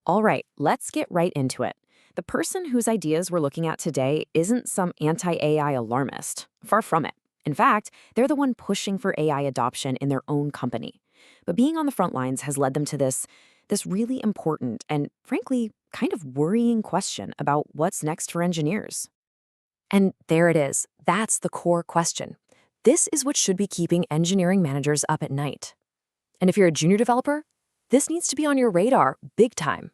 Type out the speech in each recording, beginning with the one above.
All right, let's get right into it. The person whose ideas we're looking at today isn't some anti-AI alarmist. Far from it. In fact, they're the one pushing for AI adoption in their own company. But being on the front lines has led them to this really important and, frankly, kind of worrying question about what's next for engineers. And there it is. That's the core question. This is what should be keeping engineering managers up at night. And if you're a junior developer, this needs to be on your radar big time.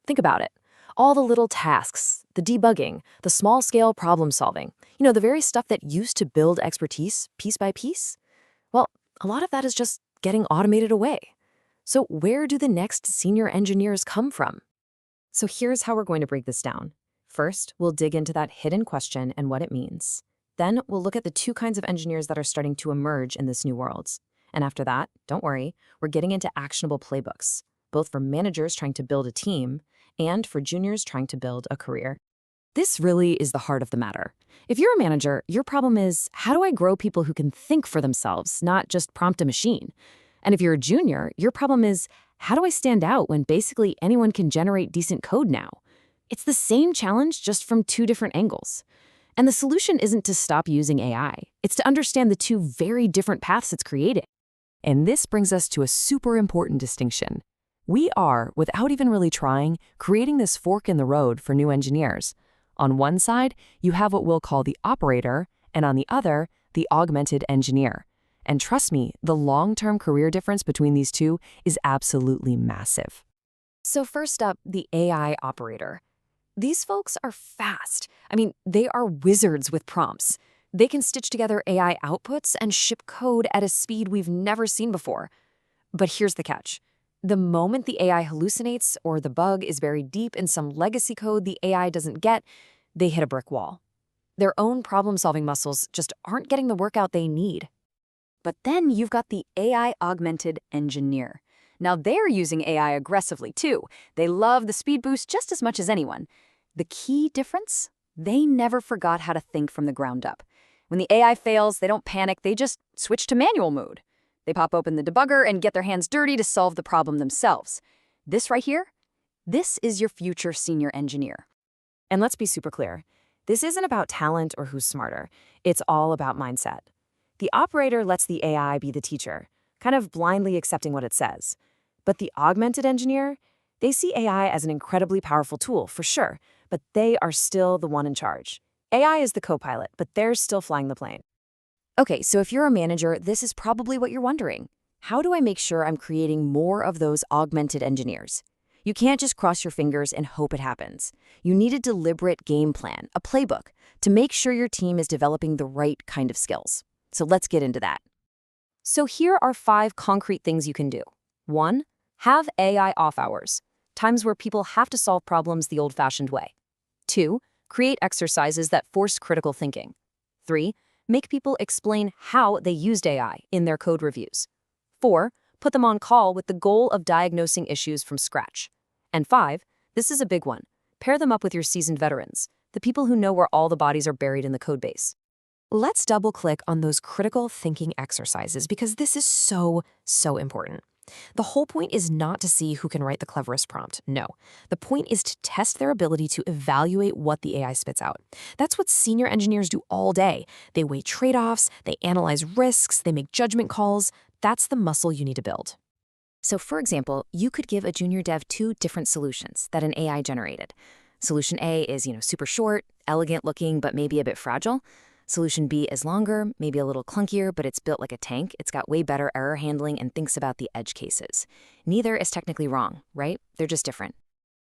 Think about it. All the little tasks, the debugging, the small-scale problem solving, the very stuff that used to build expertise piece by piece, well, a lot of that is just getting automated away. So where do the next senior engineers come from? So here's how we're going to break this down. First, we'll dig into that hidden question and what it means. Then we'll look at the two kinds of engineers that are starting to emerge in this new world. And after that, don't worry, we're getting into actionable playbooks, both for managers trying to build a team and for juniors trying to build a career. This really is the heart of the matter. If you're a manager, your problem is, how do I grow people who can think for themselves, not just prompt a machine? And if you're a junior, your problem is, how do I stand out when basically anyone can generate decent code now? It's the same challenge, just from two different angles. And the solution isn't to stop using AI. It's to understand the two very different paths it's creating. And this brings us to a super important distinction. We are, without even really trying, creating this fork in the road for new engineers. On one side, you have what we'll call the operator, and on the other, the augmented engineer. And trust me, the long-term career difference between these two is absolutely massive. So first up, the AI operator. These folks are fast. They are wizards with prompts. They can stitch together AI outputs and ship code at a speed we've never seen before. But here's the catch. The moment the AI hallucinates or the bug is buried deep in some legacy code the AI doesn't get, they hit a brick wall. Their own problem-solving muscles just aren't getting the workout they need. But then you've got the AI-Augmented Engineer. Now they're using AI aggressively too. They love the speed boost just as much as anyone. The key difference? They never forgot how to think from the ground up. When the AI fails, they don't panic, they just switch to manual mode. They pop open the debugger and get their hands dirty to solve the problem themselves. This right here, this is your future senior engineer. And let's be super clear. This isn't about talent or who's smarter. It's all about mindset. The operator lets the AI be the teacher, kind of blindly accepting what it says. But the augmented engineer, they see AI as an incredibly powerful tool, for sure, but they are still the one in charge. AI is the co-pilot, but they're still flying the plane. Okay, so if you're a manager, this is probably what you're wondering. How do I make sure I'm creating more of those augmented engineers? You can't just cross your fingers and hope it happens. You need a deliberate game plan, a playbook, to make sure your team is developing the right kind of skills. So let's get into that. So here are 5 concrete things you can do. 1. Have AI off hours, times where people have to solve problems the old-fashioned way. 2. Create exercises that force critical thinking. 3. Make people explain how they used AI in their code reviews. 4. Put them on call with the goal of diagnosing issues from scratch. And 5, this is a big one, pair them up with your seasoned veterans, the people who know where all the bodies are buried in the codebase. Let's double-click on those critical thinking exercises because this is so important. The whole point is not to see who can write the cleverest prompt. No. The point is to test their ability to evaluate what the AI spits out. That's what senior engineers do all day. They weigh trade-offs, they analyze risks, they make judgment calls. That's the muscle you need to build. So for example, you could give a junior dev 2 different solutions that an AI generated. Solution A is, super short, elegant looking, but maybe a bit fragile. Solution B is longer, maybe a little clunkier, but it's built like a tank. It's got way better error handling and thinks about the edge cases. Neither is technically wrong, right? They're just different.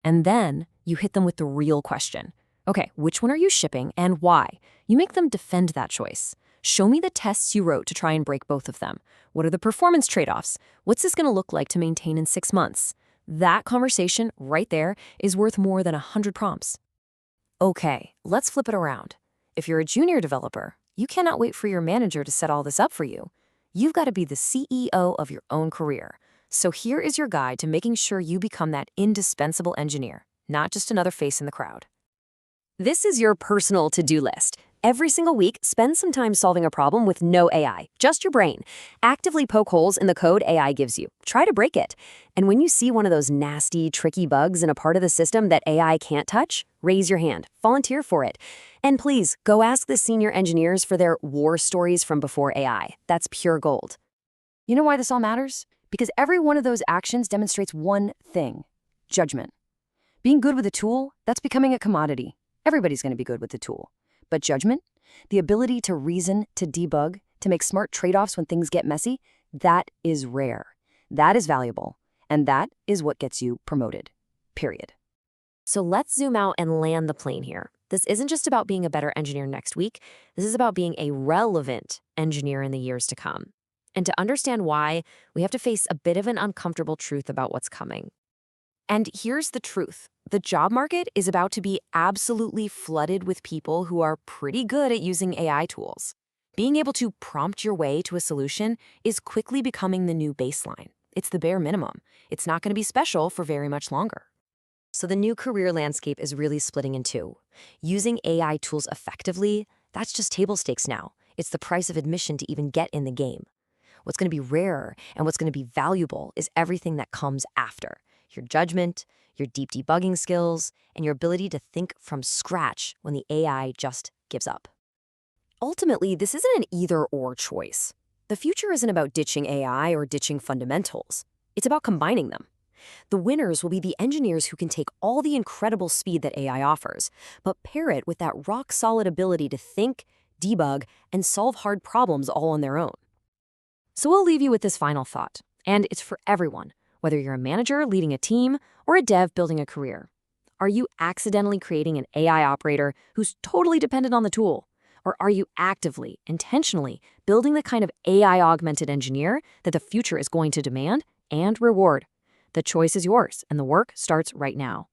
And then you hit them with the real question. Okay, which one are you shipping and why? You make them defend that choice. Show me the tests you wrote to try and break both of them. What are the performance trade-offs? What's this going to look like to maintain in 6 months? That conversation right there is worth more than 100 prompts. Okay, let's flip it around. If you're a junior developer, you cannot wait for your manager to set all this up for you. You've got to be the CEO of your own career. So here is your guide to making sure you become that indispensable engineer, not just another face in the crowd. This is your personal to-do list. Every single week, spend some time solving a problem with no AI, just your brain. Actively poke holes in the code AI gives you. Try to break it. And when you see one of those nasty, tricky bugs in a part of the system that AI can't touch, raise your hand. Volunteer for it. And please, go ask the senior engineers for their war stories from before AI. That's pure gold. You know why this all matters? Because every one of those actions demonstrates one thing: judgment. Being good with a tool, that's becoming a commodity. Everybody's going to be good with the tool. But judgment, the ability to reason, to debug, to make smart trade-offs when things get messy, that is rare. That is valuable. And that is what gets you promoted. Period. So let's zoom out and land the plane here. This isn't just about being a better engineer next week. This is about being a relevant engineer in the years to come. And to understand why, we have to face a bit of an uncomfortable truth about what's coming. And here's the truth. The job market is about to be absolutely flooded with people who are pretty good at using AI tools. Being able to prompt your way to a solution is quickly becoming the new baseline. It's the bare minimum. It's not going to be special for very much longer. So the new career landscape is really splitting in two. Using AI tools effectively, that's just table stakes now. It's the price of admission to even get in the game. What's going to be rare and what's going to be valuable is everything that comes after. Your judgment, your deep debugging skills, and your ability to think from scratch when the AI just gives up. Ultimately, this isn't an either-or choice. The future isn't about ditching AI or ditching fundamentals. It's about combining them. The winners will be the engineers who can take all the incredible speed that AI offers, but pair it with that rock-solid ability to think, debug, and solve hard problems all on their own. So we'll leave you with this final thought, and it's for everyone, whether you're a manager leading a team or a dev building a career. Are you accidentally creating an AI operator who's totally dependent on the tool? Or are you actively, intentionally building the kind of AI-augmented engineer that the future is going to demand and reward? The choice is yours, and the work starts right now.